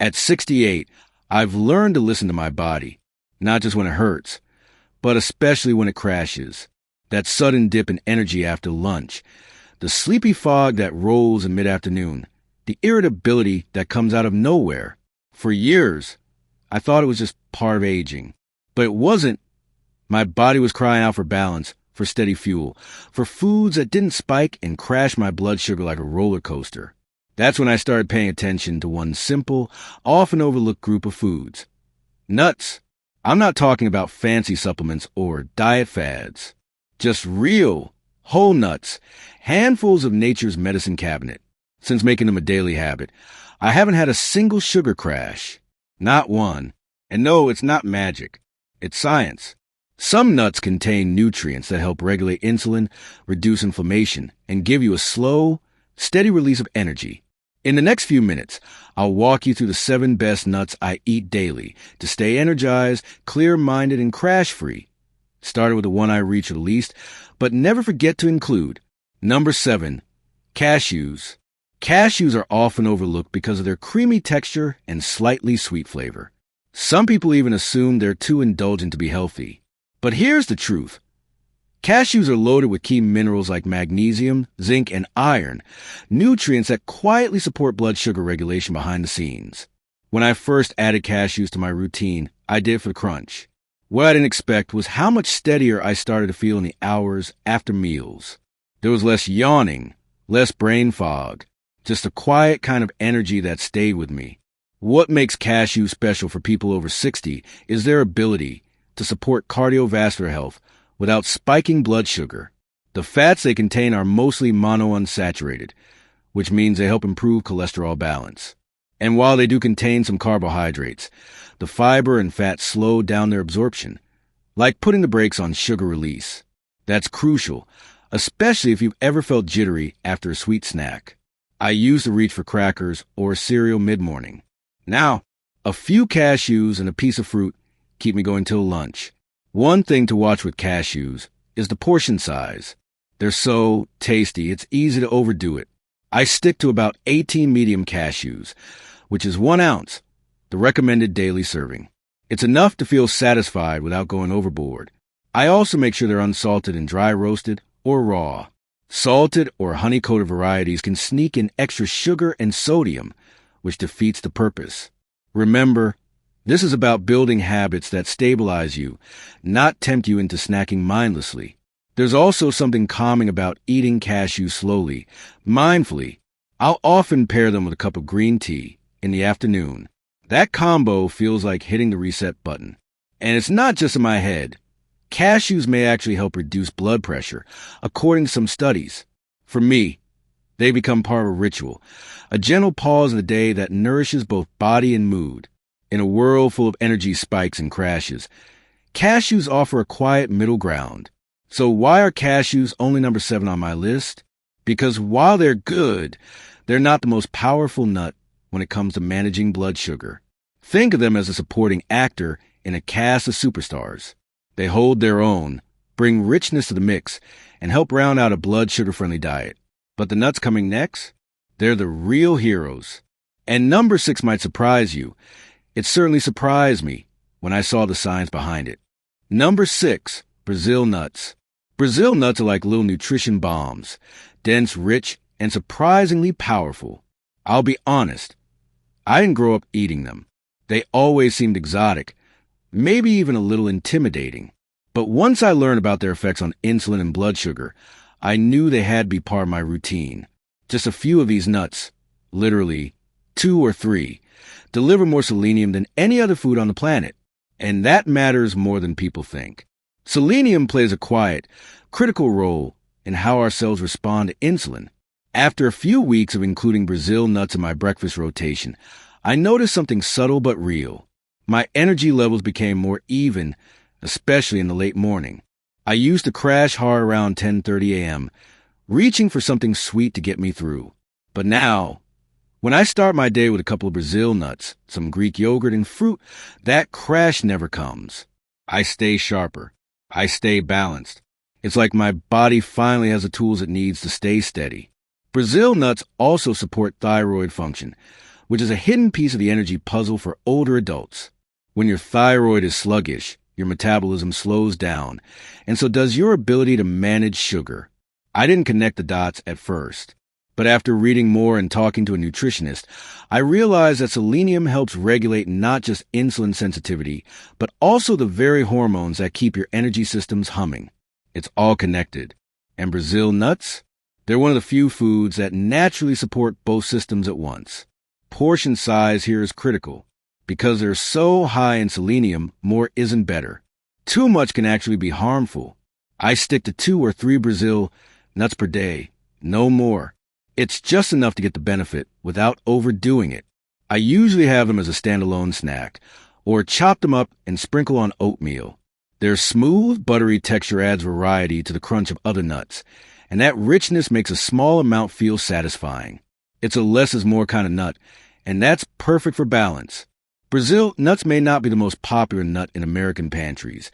At 68, I've learned to listen to my body, not just when it hurts, but especially when it crashes. That sudden dip in energy after lunch, the sleepy fog that rolls in mid-afternoon, the irritability that comes out of nowhere. For years, I thought it was just part of aging. But it wasn't. My body was crying out for balance, for steady fuel, for foods that didn't spike and crash my blood sugar like a roller coaster. That's when I started paying attention to one simple, often overlooked group of foods. Nuts. I'm not talking about fancy supplements or diet fads. Just real, whole nuts, handfuls of nature's medicine cabinet. Since making them a daily habit, I haven't had a single sugar crash. Not one. And no, it's not magic. It's science. Some nuts contain nutrients that help regulate insulin, reduce inflammation, and give you a slow, steady release of energy. In the next few minutes, I'll walk you through the 7 best nuts I eat daily to stay energized, clear-minded, and crash-free. Started with the one I reach the least, but never forget to include number 7, cashews. Cashews are often overlooked because of their creamy texture and slightly sweet flavor. Some people even assume they're too indulgent to be healthy. But here's the truth. Cashews are loaded with key minerals like magnesium, zinc, and iron, nutrients that quietly support blood sugar regulation behind the scenes. When I first added cashews to my routine, I did for the crunch. What I didn't expect was how much steadier I started to feel in the hours after meals. There was less yawning, less brain fog, just a quiet kind of energy that stayed with me. What makes cashews special for people over 60 is their ability to support cardiovascular health without spiking blood sugar. The fats they contain are mostly monounsaturated, which means they help improve cholesterol balance. And while they do contain some carbohydrates, the fiber and fat slow down their absorption, like putting the brakes on sugar release. That's crucial, especially if you've ever felt jittery after a sweet snack. I used to reach for crackers or cereal mid-morning. Now, a few cashews and a piece of fruit keep me going till lunch. One thing to watch with cashews is the portion size. They're so tasty, it's easy to overdo it. I stick to about 18 medium cashews, which is 1 ounce, the recommended daily serving. It's enough to feel satisfied without going overboard. I also make sure they're unsalted and dry roasted or raw. Salted or honey-coated varieties can sneak in extra sugar and sodium, which defeats the purpose. Remember, this is about building habits that stabilize you, not tempt you into snacking mindlessly. There's also something calming about eating cashews slowly, mindfully. I'll often pair them with a cup of green tea in the afternoon. That combo feels like hitting the reset button. And it's not just in my head. Cashews may actually help reduce blood pressure, according to some studies. For me, they become part of a ritual, a gentle pause in the day that nourishes both body and mood. In a world full of energy spikes and crashes, cashews offer a quiet middle ground. So why are cashews only number 7 on my list? Because while they're good, they're not the most powerful nut when it comes to managing blood sugar. Think of them as a supporting actor in a cast of superstars. They hold their own, bring richness to the mix, and help round out a blood sugar-friendly diet. But the nuts coming next? They're the real heroes. And number 6 might surprise you. It certainly surprised me when I saw the science behind it. Number 6, Brazil nuts. Brazil nuts are like little nutrition bombs, dense, rich, and surprisingly powerful. I'll be honest, I didn't grow up eating them. They always seemed exotic, maybe even a little intimidating. But once I learned about their effects on insulin and blood sugar, I knew they had to be part of my routine. Just a few of these nuts, literally 2 or 3, deliver more selenium than any other food on the planet. And that matters more than people think. Selenium plays a quiet, critical role in how our cells respond to insulin. After a few weeks of including Brazil nuts in my breakfast rotation, I noticed something subtle but real. My energy levels became more even, especially in the late morning. I used to crash hard around 10:30 a.m., reaching for something sweet to get me through. But now, when I start my day with a couple of Brazil nuts, some Greek yogurt, and fruit, that crash never comes. I stay sharper. I stay balanced. It's like my body finally has the tools it needs to stay steady. Brazil nuts also support thyroid function, which is a hidden piece of the energy puzzle for older adults. When your thyroid is sluggish, your metabolism slows down, and so does your ability to manage sugar. I didn't connect the dots at first, but after reading more and talking to a nutritionist, I realized that selenium helps regulate not just insulin sensitivity, but also the very hormones that keep your energy systems humming. It's all connected. And Brazil nuts? They're one of the few foods that naturally support both systems at once. Portion size here is critical. Because they're so high in selenium, more isn't better. Too much can actually be harmful. I stick to 2 or 3 Brazil nuts per day, no more. It's just enough to get the benefit without overdoing it. I usually have them as a standalone snack, or chop them up and sprinkle on oatmeal. Their smooth, buttery texture adds variety to the crunch of other nuts, and that richness makes a small amount feel satisfying. It's a less is more kind of nut, and that's perfect for balance. Brazil nuts may not be the most popular nut in American pantries,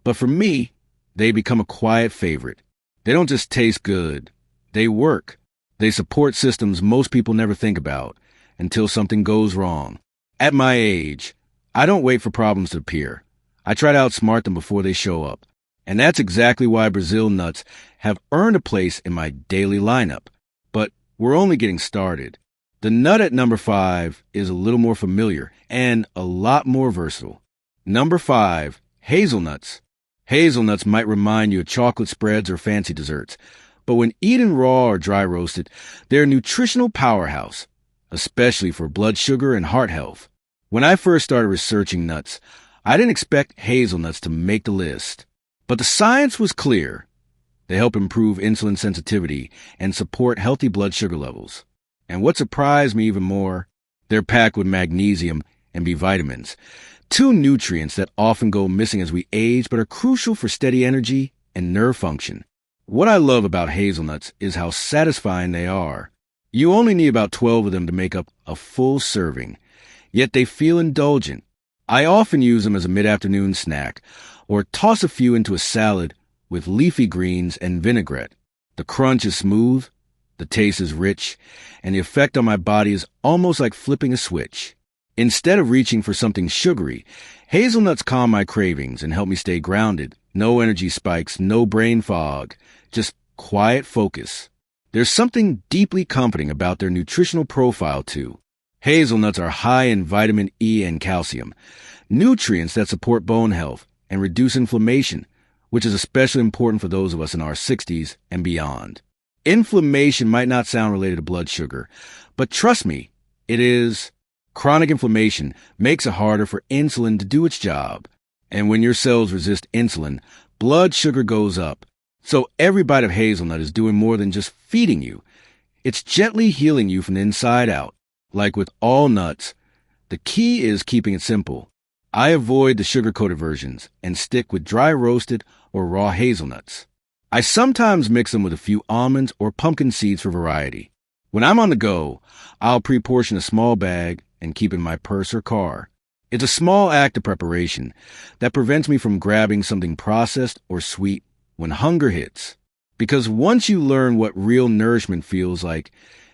but for me, they become a quiet favorite. They don't just taste good, they work. They support systems most people never think about until something goes wrong. At my age, I don't wait for problems to appear. I try to outsmart them before they show up. And that's exactly why Brazil nuts have earned a place in my daily lineup. But we're only getting started. The nut at number 5 is a little more familiar and a lot more versatile. Number 5, hazelnuts. Hazelnuts might remind you of chocolate spreads or fancy desserts, but when eaten raw or dry roasted, they're a nutritional powerhouse, especially for blood sugar and heart health. When I first started researching nuts, I didn't expect hazelnuts to make the list. But the science was clear. They help improve insulin sensitivity and support healthy blood sugar levels. And what surprised me even more, they're packed with magnesium and B vitamins, 2 nutrients that often go missing as we age but are crucial for steady energy and nerve function. What I love about hazelnuts is how satisfying they are. You only need about 12 of them to make up a full serving, yet they feel indulgent. I often use them as a mid-afternoon snack or toss a few into a salad with leafy greens and vinaigrette. The crunch is smooth, the taste is rich, and the effect on my body is almost like flipping a switch. Instead of reaching for something sugary, hazelnuts calm my cravings and help me stay grounded. No energy spikes, no brain fog, just quiet focus. There's something deeply comforting about their nutritional profile, too. Hazelnuts are high in vitamin E and calcium, nutrients that support bone health and reduce inflammation, which is especially important for those of us in our 60s and beyond. Inflammation might not sound related to blood sugar, but trust me, it is. Chronic inflammation makes it harder for insulin to do its job. And when your cells resist insulin, blood sugar goes up. So every bite of hazelnut is doing more than just feeding you. It's gently healing you from the inside out. Like with all nuts, the key is keeping it simple. I avoid the sugar-coated versions and stick with dry roasted or raw hazelnuts. I sometimes mix them with a few almonds or pumpkin seeds for variety. When I'm on the go, I'll pre-portion a small bag and keep in my purse or car. It's a small act of preparation that prevents me from grabbing something processed or sweet when hunger hits. Because once you learn what real nourishment feels like,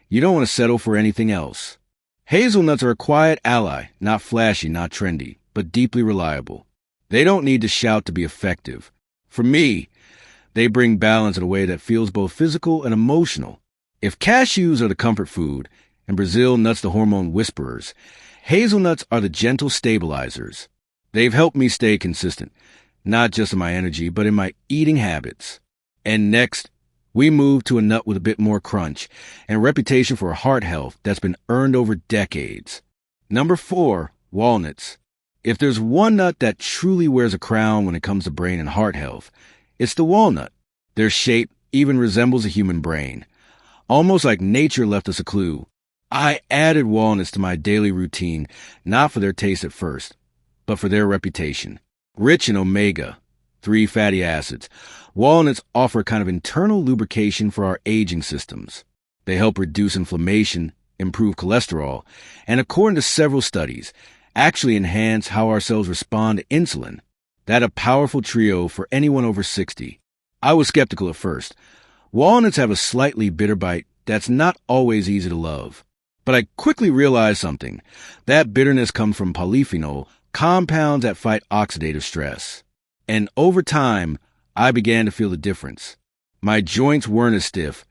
you don't want to settle for anything else. Hazelnuts are a quiet ally, not flashy, not trendy, but deeply reliable. They don't need to shout to be effective. For me, they bring balance in a way that feels both physical and emotional. If cashews are the comfort food and Brazil nuts the hormone whisperers, hazelnuts are the gentle stabilizers. They've helped me stay consistent, not just in my energy, but in my eating habits. And next, we move to a nut with a bit more crunch and a reputation for heart health that's been earned over decades. Number 4, walnuts. If there's one nut that truly wears a crown when it comes to brain and heart health, it's the walnut. Their shape even resembles a human brain, almost like nature left us a clue. I added walnuts to my daily routine, not for their taste at first, but for their reputation. Rich in omega-3 fatty acids, walnuts offer a kind of internal lubrication for our aging systems. They help reduce inflammation, improve cholesterol, and according to several studies, actually enhance how our cells respond to insulin. That's a powerful trio for anyone over 60. I was skeptical at first. Walnuts have a slightly bitter bite that's not always easy to love. But I quickly realized something. That bitterness comes from polyphenol, compounds that fight oxidative stress. And over time, I began to feel the difference. My joints weren't as stiff,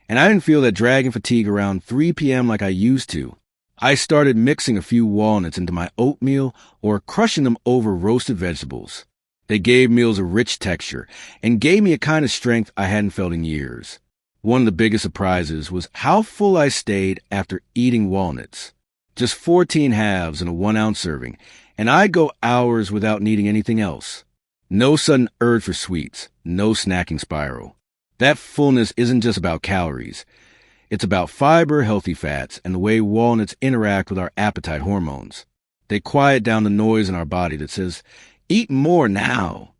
and I didn't feel that dragging fatigue around 3 p.m. like I used to. I started mixing a few walnuts into my oatmeal or crushing them over roasted vegetables. They gave meals a rich texture and gave me a kind of strength I hadn't felt in years. One of the biggest surprises was how full I stayed after eating walnuts. Just 14 halves in a 1-ounce serving, and I'd go hours without needing anything else. No sudden urge for sweets, no snacking spiral. That fullness isn't just about calories. It's about fiber, healthy fats, and the way walnuts interact with our appetite hormones. They quiet down the noise in our body that says, "Eat more now."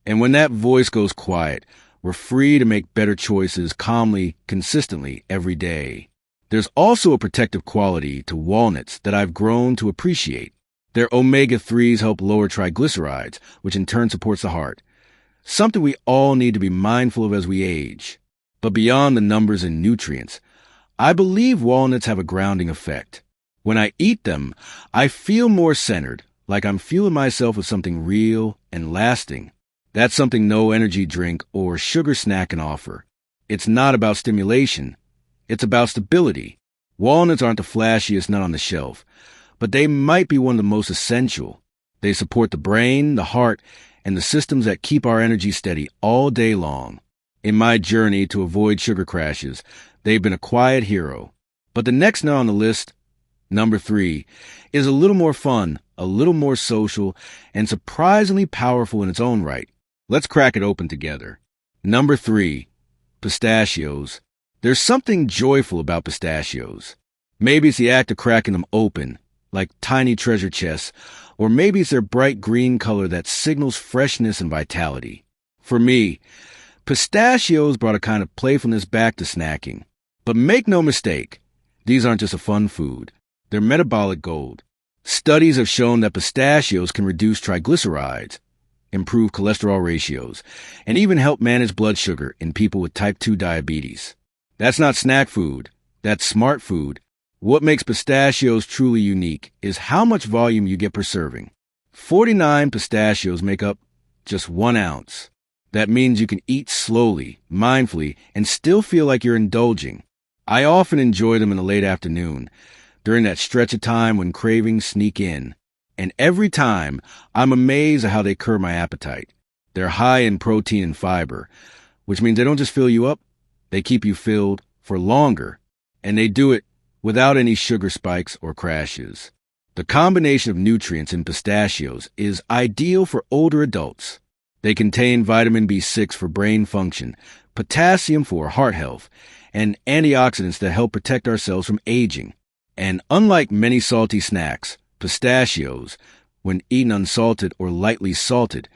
And when that voice goes quiet, we're free to make better choices calmly, consistently, every day. There's also a protective quality to walnuts that I've grown to appreciate. Their omega-3s help lower triglycerides, which in turn supports the heart. Something we all need to be mindful of as we age. But beyond the numbers and nutrients, I believe walnuts have a grounding effect. When I eat them, I feel more centered, like I'm fueling myself with something real and lasting. That's something no energy drink or sugar snack can offer. It's not about stimulation. It's about stability. Walnuts aren't the flashiest nut on the shelf, but they might be one of the most essential. They support the brain, the heart, and the systems that keep our energy steady all day long. In my journey to avoid sugar crashes, they've been a quiet hero. But the next nut on the list, number 3, is a little more fun, a little more social, and surprisingly powerful in its own right. Let's crack it open together. Number 3, pistachios. There's something joyful about pistachios. Maybe it's the act of cracking them open, like tiny treasure chests, or maybe it's their bright green color that signals freshness and vitality. For me, pistachios brought a kind of playfulness back to snacking. But make no mistake, these aren't just a fun food. They're metabolic gold. Studies have shown that pistachios can reduce triglycerides, improve cholesterol ratios, and even help manage blood sugar in people with type 2 diabetes. That's not snack food. That's smart food. What makes pistachios truly unique is how much volume you get per serving. 49 pistachios make up just 1 ounce. That means you can eat slowly, mindfully, and still feel like you're indulging. I often enjoy them in the late afternoon, during that stretch of time when cravings sneak in. And every time, I'm amazed at how they curb my appetite. They're high in protein and fiber, which means they don't just fill you up, they keep you filled for longer. And they do it without any sugar spikes or crashes. The combination of nutrients in pistachios is ideal for older adults. They contain vitamin B6 for brain function, potassium for heart health, and antioxidants that help protect ourselves from aging. And unlike many salty snacks, pistachios, when eaten unsalted or lightly salted,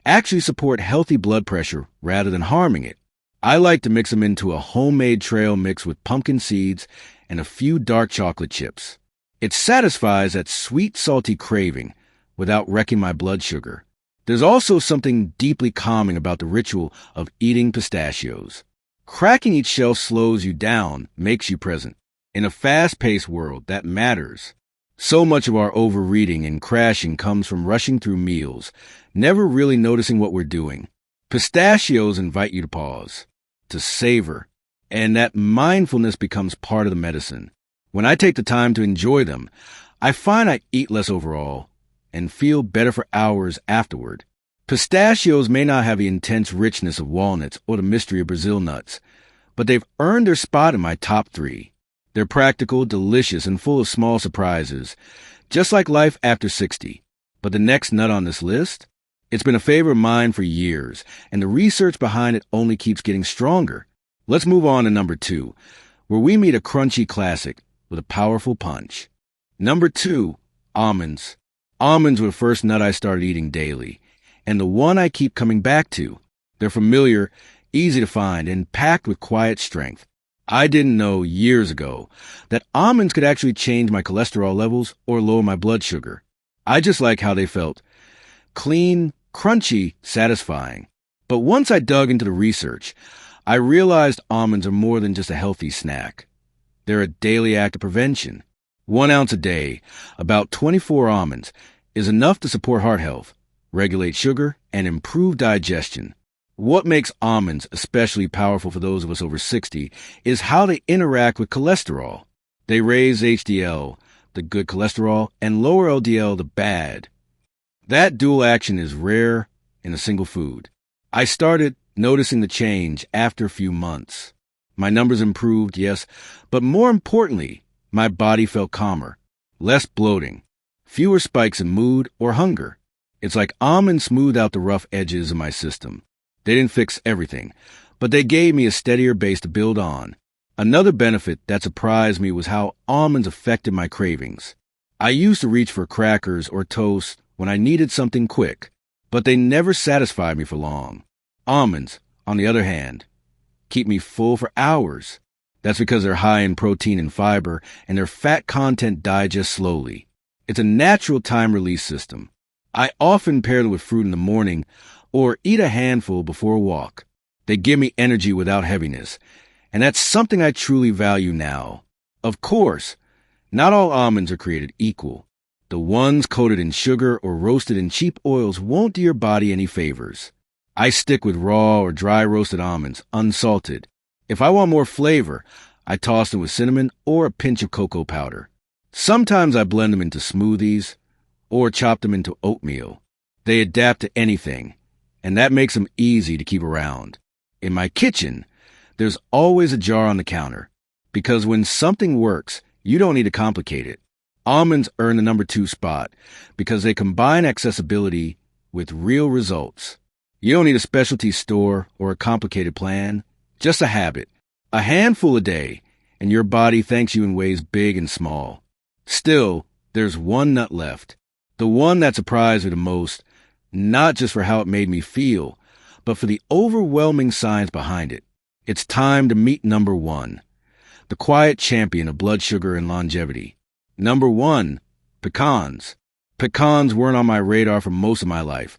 actually support healthy blood pressure rather than harming it. I like to mix them into a homemade trail mix with pumpkin seeds and a few dark chocolate chips. It satisfies that sweet, salty craving without wrecking my blood sugar. There's also something deeply calming about the ritual of eating pistachios. Cracking each shell slows you down, makes you present. In a fast-paced world, that matters. So much of our overeating and crashing comes from rushing through meals, never really noticing what we're doing. Pistachios invite you to pause, to savor, and that mindfulness becomes part of the medicine. When I take the time to enjoy them, I find I eat less overall and feel better for hours afterward. Pistachios may not have the intense richness of walnuts or the mystery of Brazil nuts, but they've earned their spot in my top 3. They're practical, delicious, and full of small surprises, just like life after 60. But the next nut on this list? It's been a favorite of mine for years, and the research behind it only keeps getting stronger. Let's move on to number 2, where we meet a crunchy classic with a powerful punch. Number 2, almonds. Almonds were the first nut I started eating daily, and the one I keep coming back to. They're familiar, easy to find, and packed with quiet strength. I didn't know years ago that almonds could actually change my cholesterol levels or lower my blood sugar. I just like how they felt. Clean, crunchy, satisfying. But once I dug into the research, I realized almonds are more than just a healthy snack. They're a daily act of prevention. 1 ounce a day, about 24 almonds, is enough to support heart health, regulate sugar, and improve digestion. What makes almonds especially powerful for those of us over 60 is how they interact with cholesterol. They raise HDL, the good cholesterol, and lower LDL, the bad. That dual action is rare in a single food. I started noticing the change after a few months. My numbers improved, yes, but more importantly, my body felt calmer, less bloating, fewer spikes in mood or hunger. It's like almonds smoothed out the rough edges of my system. They didn't fix everything, but they gave me a steadier base to build on. Another benefit that surprised me was how almonds affected my cravings. I used to reach for crackers or toast when I needed something quick, but they never satisfied me for long. Almonds, on the other hand, keep me full for hours. That's because they're high in protein and fiber, and their fat content digests slowly. It's a natural time-release system. I often pair them with fruit in the morning or eat a handful before a walk. They give me energy without heaviness, and that's something I truly value now. Of course, not all almonds are created equal. The ones coated in sugar or roasted in cheap oils won't do your body any favors. I stick with raw or dry roasted almonds, unsalted. If I want more flavor, I toss them with cinnamon or a pinch of cocoa powder. Sometimes I blend them into smoothies or chop them into oatmeal. They adapt to anything, and that makes them easy to keep around. In my kitchen, there's always a jar on the counter, because when something works, you don't need to complicate it. Almonds earn the number 2 spot because they combine accessibility with real results. You don't need a specialty store or a complicated plan, just a habit. A handful a day, and your body thanks you in ways big and small. Still, there's one nut left. The one that surprised me the most, not just for how it made me feel, but for the overwhelming science behind it. It's time to meet number 1, the quiet champion of blood sugar and longevity. Number 1, pecans. Pecans weren't on my radar for most of my life,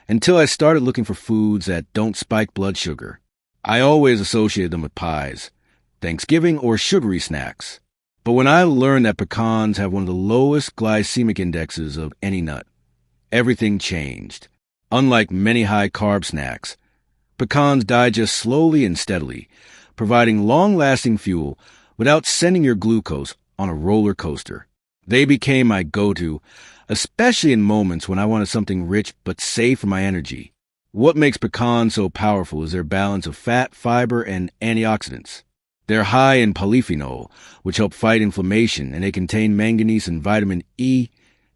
until I started looking for foods that don't spike blood sugar. I always associated them with pies, Thanksgiving, or sugary snacks. But when I learned that pecans have one of the lowest glycemic indexes of any nut, everything changed. Unlike many high-carb snacks, pecans digest slowly and steadily, providing long-lasting fuel without sending your glucose on a roller coaster. They became my go-to, especially in moments when I wanted something rich but safe for my energy. What makes pecans so powerful is their balance of fat, fiber, and antioxidants. They're high in polyphenol, which help fight inflammation, and they contain manganese and vitamin E,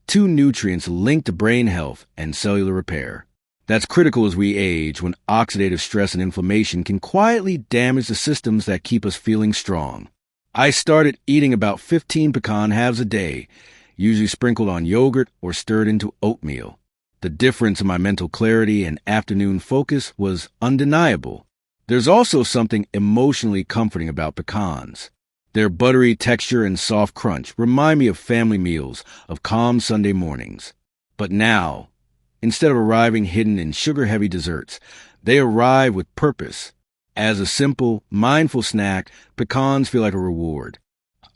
2 nutrients linked to brain health and cellular repair. That's critical as we age, when oxidative stress and inflammation can quietly damage the systems that keep us feeling strong. I started eating about 15 pecan halves a day, usually sprinkled on yogurt or stirred into oatmeal. The difference in my mental clarity and afternoon focus was undeniable. There's also something emotionally comforting about pecans. Their buttery texture and soft crunch remind me of family meals, of calm Sunday mornings. But now, instead of arriving hidden in sugar-heavy desserts, they arrive with purpose. As a simple, mindful snack, pecans feel like a reward.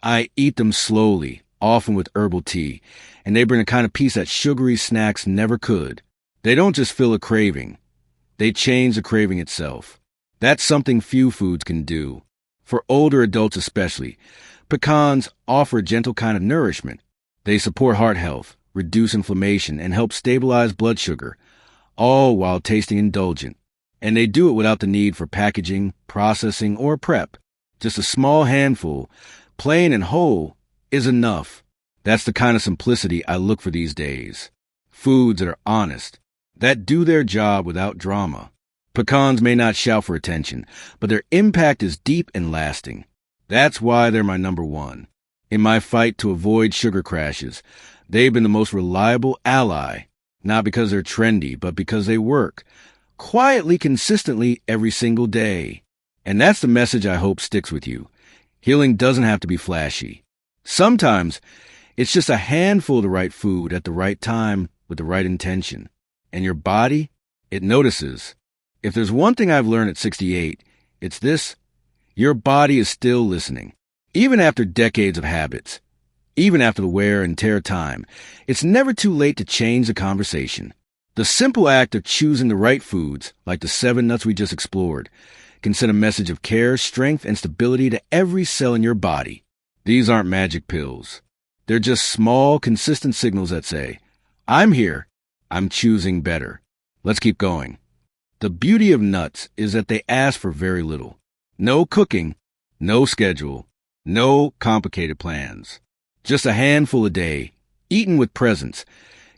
I eat them slowly, often with herbal tea, and they bring a kind of peace that sugary snacks never could. They don't just fill a craving. They change the craving itself. That's something few foods can do. For older adults especially, pecans offer a gentle kind of nourishment. They support heart health, reduce inflammation, and help stabilize blood sugar, all while tasting indulgent. And they do it without the need for packaging, processing, or prep. Just a small handful, plain and whole, is enough. That's the kind of simplicity I look for these days. Foods that are honest, that do their job without drama. Pecans may not shout for attention, but their impact is deep and lasting. That's why they're my number 1. In my fight to avoid sugar crashes, they've been the most reliable ally, not because they're trendy, but because they work quietly, consistently, every single day. And that's the message I hope sticks with you. Healing doesn't have to be flashy. Sometimes it's just a handful of the right food at the right time with the right intention. And your body, it notices. If there's one thing I've learned at 68, it's this: your body is still listening. Even after decades of habits, even after the wear and tear time, it's never too late to change the conversation. The simple act of choosing the right foods, like the 7 nuts we just explored, can send a message of care, strength, and stability to every cell in your body. These aren't magic pills. They're just small, consistent signals that say, I'm here, I'm choosing better. Let's keep going. The beauty of nuts is that they ask for very little. No cooking, no schedule, no complicated plans. Just a handful a day, eaten with presence,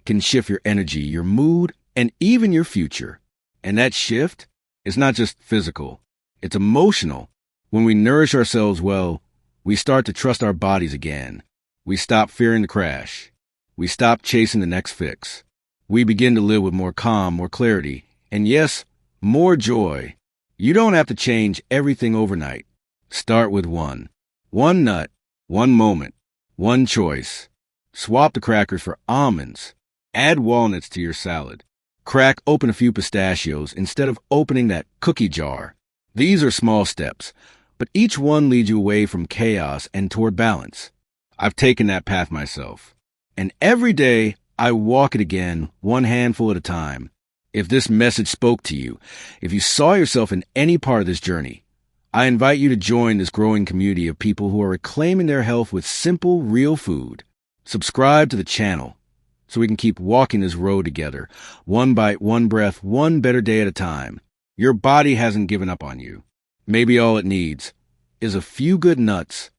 can shift your energy, your mood, and even your future. And that shift is not just physical, it's emotional. When we nourish ourselves well, we start to trust our bodies again. We stop fearing the crash. We stop chasing the next fix. We begin to live with more calm, more clarity, and yes, more joy. You don't have to change everything overnight. Start with one. One nut, one moment, one choice. Swap the crackers for almonds. Add walnuts to your salad. Crack open a few pistachios instead of opening that cookie jar. These are small steps, but each one leads you away from chaos and toward balance. I've taken that path myself. And every day, I walk it again, one handful at a time. If this message spoke to you, if you saw yourself in any part of this journey, I invite you to join this growing community of people who are reclaiming their health with simple, real food. Subscribe to the channel so we can keep walking this road together, one bite, one breath, one better day at a time. Your body hasn't given up on you. Maybe all it needs is a few good nuts